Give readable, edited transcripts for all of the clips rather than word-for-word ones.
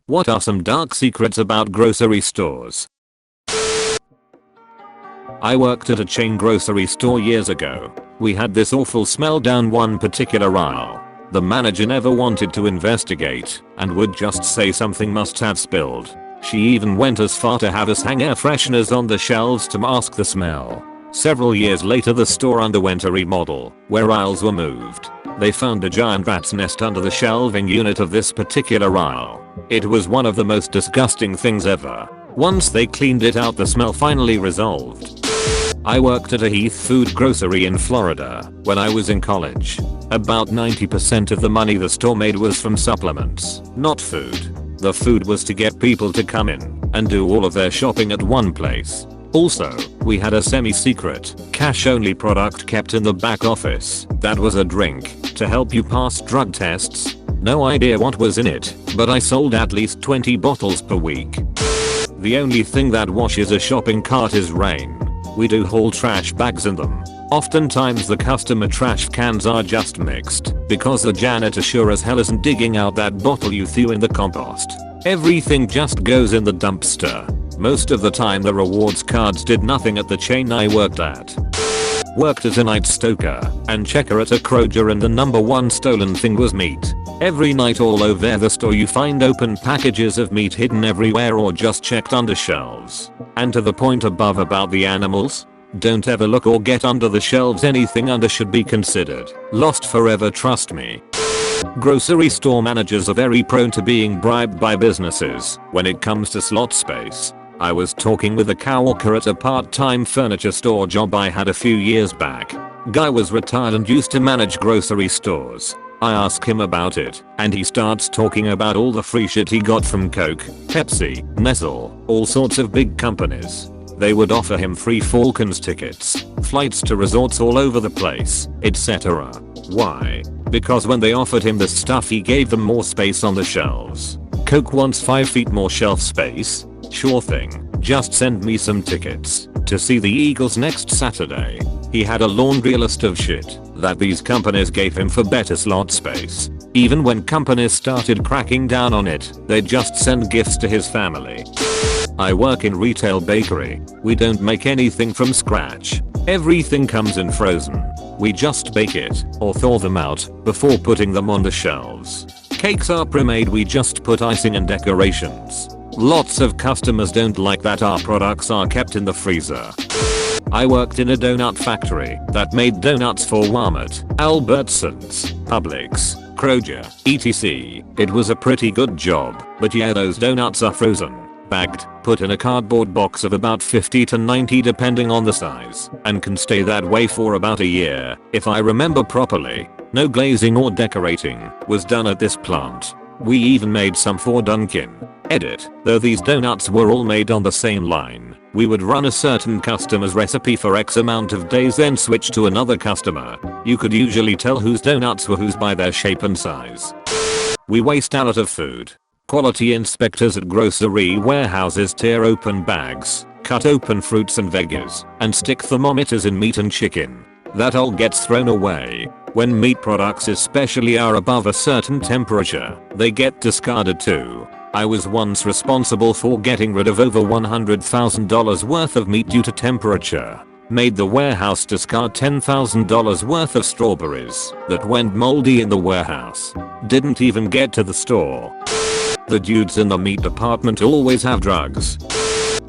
What are some dark secrets about grocery stores? I worked at a chain grocery store years ago. We had this awful smell down one particular aisle. The manager never wanted to investigate and would just say something must have spilled. She even went as far to have us hang air fresheners on the shelves to mask the smell. Several years later the store underwent a remodel where aisles were moved. They found a giant rat's nest under the shelving unit of this particular aisle. It was one of the most disgusting things ever. Once they cleaned it out, the smell finally resolved. I worked at a Heath food grocery in Florida when I was in college. About 90% of the money the store made was from supplements, not food. The food was to get people to come in and do all of their shopping at one place. Also, we had a semi-secret, cash-only product kept in the back office that was a drink to help you pass drug tests. No idea what was in it, but I sold at least 20 bottles per week. The only thing that washes a shopping cart is rain. We do haul trash bags in them. Oftentimes the customer trash cans are just mixed because the janitor sure as hell isn't digging out that bottle you threw in the compost. Everything just goes in the dumpster. Most of the time the rewards cards did nothing at the chain I worked at. Worked as a night stoker and checker at a Kroger, and the number one stolen thing was meat. Every night all over the store you find open packages of meat hidden everywhere or just checked under shelves. And to the point above about the animals, don't ever look or get under the shelves. Anything under should be considered lost forever, trust me. Grocery store managers are very prone to being bribed by businesses when it comes to slot space. I was talking with a coworker at a part-time furniture store job I had a few years back. Guy was retired and used to manage grocery stores. I ask him about it and he starts talking about all the free shit he got from Coke, Pepsi, Nestle, all sorts of big companies. They would offer him free Falcons tickets, flights to resorts all over the place, etc. Why? Because when they offered him this stuff he gave them more space on the shelves. Coke wants 5 feet more shelf space? Sure thing, just send me some tickets to see the Eagles next Saturday. He had a laundry list of shit that these companies gave him for better slot space. Even when companies started cracking down on it, they'd just send gifts to his family. I work in retail bakery. We don't make anything from scratch. Everything comes in frozen. We just bake it or thaw them out before putting them on the shelves. Cakes are pre-made, we just put icing and decorations. Lots of customers don't like that our products are kept in the freezer. I worked in a donut factory that made donuts for Walmart, Albertsons, Publix, Kroger, etc. It was a pretty good job, but yeah, those donuts are frozen, bagged, put in a cardboard box of about 50 to 90 depending on the size, and can stay that way for about a year, if I remember properly. No glazing or decorating was done at this plant. We even made some for Dunkin'. Edit, though these donuts were all made on the same line, we would run a certain customer's recipe for X amount of days then switch to another customer. You could usually tell whose donuts were whose by their shape and size. We waste a lot of food. Quality inspectors at grocery warehouses tear open bags, cut open fruits and veggies, and stick thermometers in meat and chicken. That all gets thrown away. When meat products especially are above a certain temperature, they get discarded too. I was once responsible for getting rid of over $100,000 worth of meat due to temperature. Made the warehouse discard $10,000 worth of strawberries that went moldy in the warehouse. Didn't even get to the store. The dudes in the meat department always have drugs.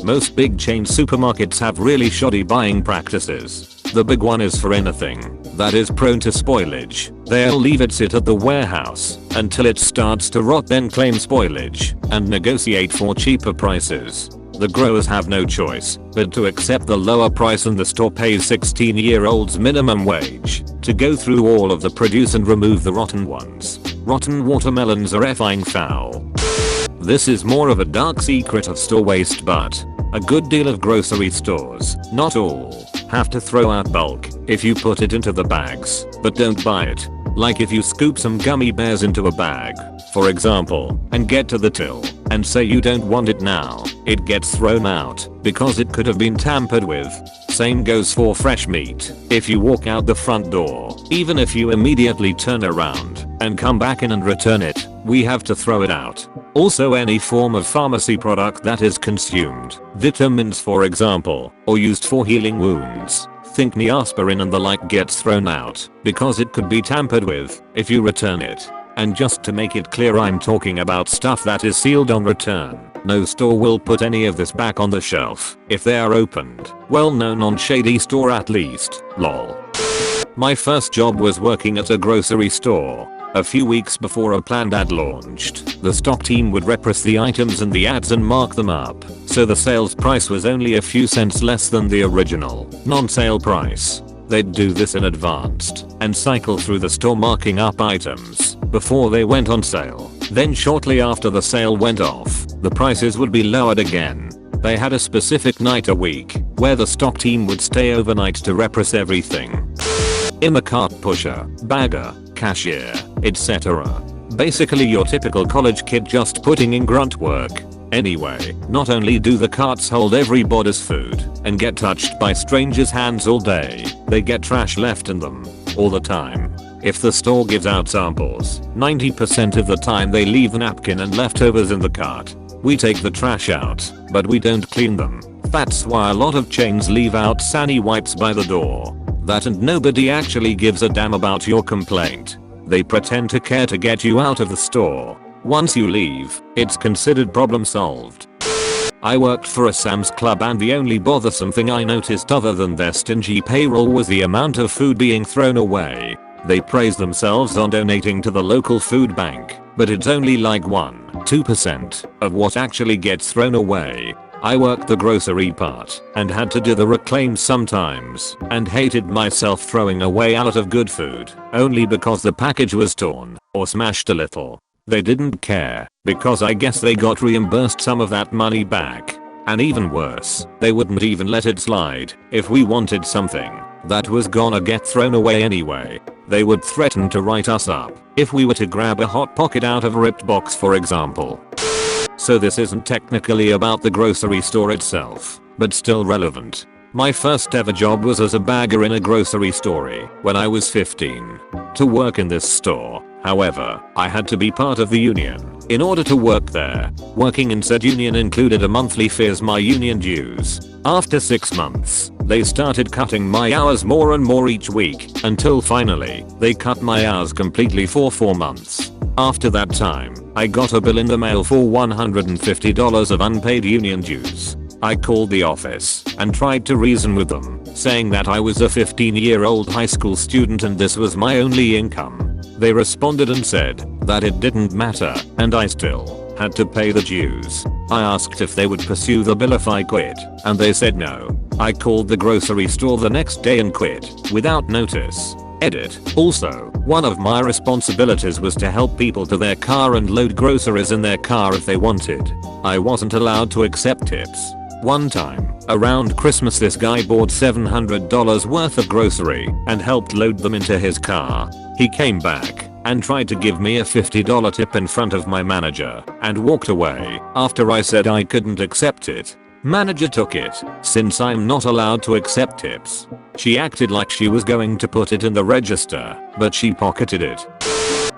Most big chain supermarkets have really shoddy buying practices. The big one is for anything that is prone to spoilage. They'll leave it sit at the warehouse until it starts to rot, then claim spoilage and negotiate for cheaper prices. The growers have no choice but to accept the lower price, and the store pays 16-year-olds minimum wage to go through all of the produce and remove the rotten ones. Rotten watermelons are effing foul. This is more of a dark secret of store waste, but a good deal of grocery stores, not all, have to throw out bulk if you put it into the bags, but don't buy it. Like if you scoop some gummy bears into a bag, for example, and get to the till and say you don't want it now, it gets thrown out because it could have been tampered with. Same goes for fresh meat. If you walk out the front door, even if you immediately turn around and come back in and return it, we have to throw it out. Also any form of pharmacy product that is consumed, vitamins for example, or used for healing wounds, think aspirin and the like, gets thrown out because it could be tampered with if you return it. And just to make it clear, I'm talking about stuff that is sealed on return. No store will put any of this back on the shelf if they are opened. Well known on shady store at least, lol. My first job was working at a grocery store. A few weeks before a planned ad launched, the stock team would repress the items in the ads and mark them up, so the sales price was only a few cents less than the original, non-sale price. They'd do this in advance and cycle through the store marking up items before they went on sale. Then shortly after the sale went off, the prices would be lowered again. They had a specific night a week where the stock team would stay overnight to repress everything. I'm a cart pusher, bagger, cashier, etc. Basically your typical college kid just putting in grunt work. Anyway, not only do the carts hold everybody's food and get touched by strangers' hands all day, they get trash left in them all the time. If the store gives out samples, 90% of the time they leave a napkin and leftovers in the cart. We take the trash out, but we don't clean them. That's why a lot of chains leave out Sani wipes by the door. That and nobody actually gives a damn about your complaint. They pretend to care to get you out of the store. Once you leave, it's considered problem solved. I worked for a Sam's Club and the only bothersome thing I noticed other than their stingy payroll was the amount of food being thrown away. They praise themselves on donating to the local food bank, but it's only like 1-2% of what actually gets thrown away. I worked the grocery part and had to do the reclaims sometimes and hated myself throwing away a lot of good food only because the package was torn or smashed a little. They didn't care because I guess they got reimbursed some of that money back. And even worse, they wouldn't even let it slide if we wanted something that was gonna get thrown away anyway. They would threaten to write us up if we were to grab a Hot Pocket out of a ripped box, for example. So this isn't technically about the grocery store itself, but still relevant. My first ever job was as a bagger in a grocery store when I was 15. To work in this store, however, I had to be part of the union in order to work there. Working in said union included a monthly fee as my union dues. After 6 months, they started cutting my hours more and more each week until finally they cut my hours completely for 4 months. After that time, I got a bill in the mail for $150 of unpaid union dues. I called the office and tried to reason with them, saying that I was a 15-year-old high school student and this was my only income. They responded and said that it didn't matter and I still had to pay the dues. I asked if they would pursue the bill if I quit, and they said no. I called the grocery store the next day and quit without notice. Edit. Also, one of my responsibilities was to help people to their car and load groceries in their car if they wanted. I wasn't allowed to accept tips. One time, around Christmas, this guy bought $700 worth of grocery and helped load them into his car. He came back and tried to give me a $50 tip in front of my manager and walked away after I said I couldn't accept it. Manager took it, since I'm not allowed to accept tips. She acted like she was going to put it in the register, but she pocketed it.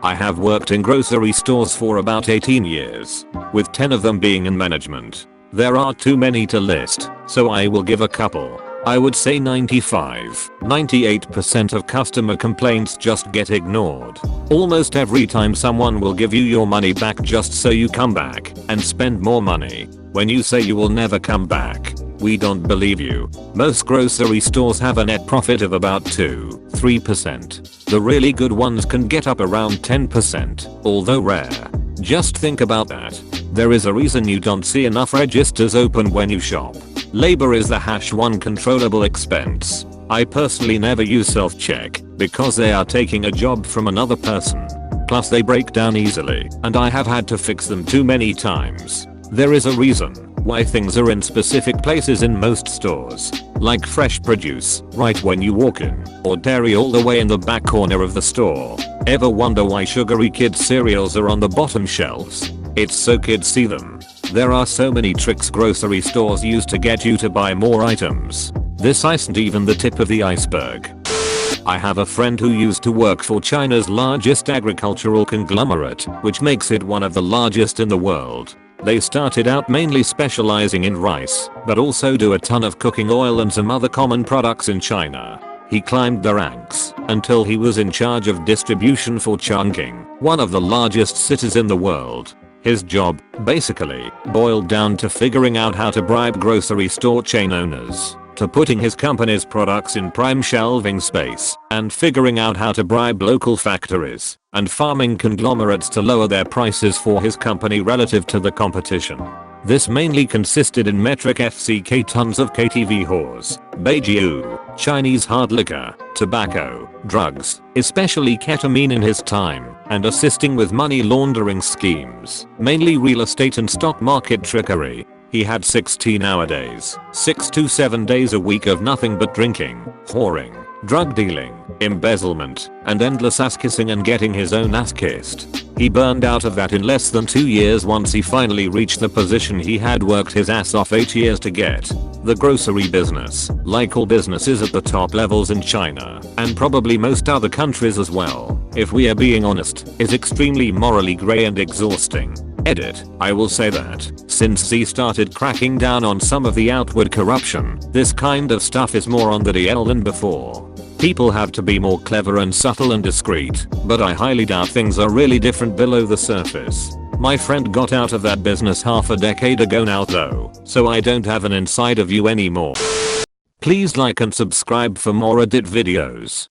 I have worked in grocery stores for about 18 years, with 10 of them being in management. There are too many to list, so I will give a couple. I would say 95-98% of customer complaints just get ignored. Almost every time someone will give you your money back just so you come back and spend more money. When you say you will never come back, we don't believe you. Most grocery stores have a net profit of about 2-3%. The really good ones can get up around 10%, although rare. Just think about that. There is a reason you don't see enough registers open when you shop. Labor is the #1 controllable expense. I personally never use self-check because they are taking a job from another person. Plus they break down easily and I have had to fix them too many times. There is a reason why things are in specific places in most stores, like fresh produce right when you walk in, or dairy all the way in the back corner of the store. Ever wonder why sugary kids cereals are on the bottom shelves? It's so kids see them. There are so many tricks grocery stores use to get you to buy more items. This isn't even the tip of the iceberg. I have a friend who used to work for China's largest agricultural conglomerate, which makes it one of the largest in the world. They started out mainly specializing in rice, but also do a ton of cooking oil and some other common products in China. He climbed the ranks until he was in charge of distribution for Chongqing, one of the largest cities in the world. His job, basically, boiled down to figuring out how to bribe grocery store chain owners, to putting his company's products in prime shelving space, and figuring out how to bribe local factories and farming conglomerates to lower their prices for his company relative to the competition. This mainly consisted in metric FCK tons of KTV whores, baijiu, Chinese hard liquor, tobacco, drugs, especially ketamine in his time, and assisting with money laundering schemes, mainly real estate and stock market trickery. He had 16-hour days, 6 to 7 days a week of nothing but drinking, whoring, drug dealing, embezzlement, and endless ass kissing and getting his own ass kissed. He burned out of that in less than 2 years once he finally reached the position he had worked his ass off 8 years to get. The grocery business, like all businesses at the top levels in China, and probably most other countries as well, if we are being honest, is extremely morally grey and exhausting. Edit. I will say that, since Z started cracking down on some of the outward corruption, this kind of stuff is more on the DL than before. People have to be more clever and subtle and discreet, but I highly doubt things are really different below the surface. My friend got out of that business half a decade ago now though, so I don't have an insider view anymore. Please like and subscribe for more Reddit videos.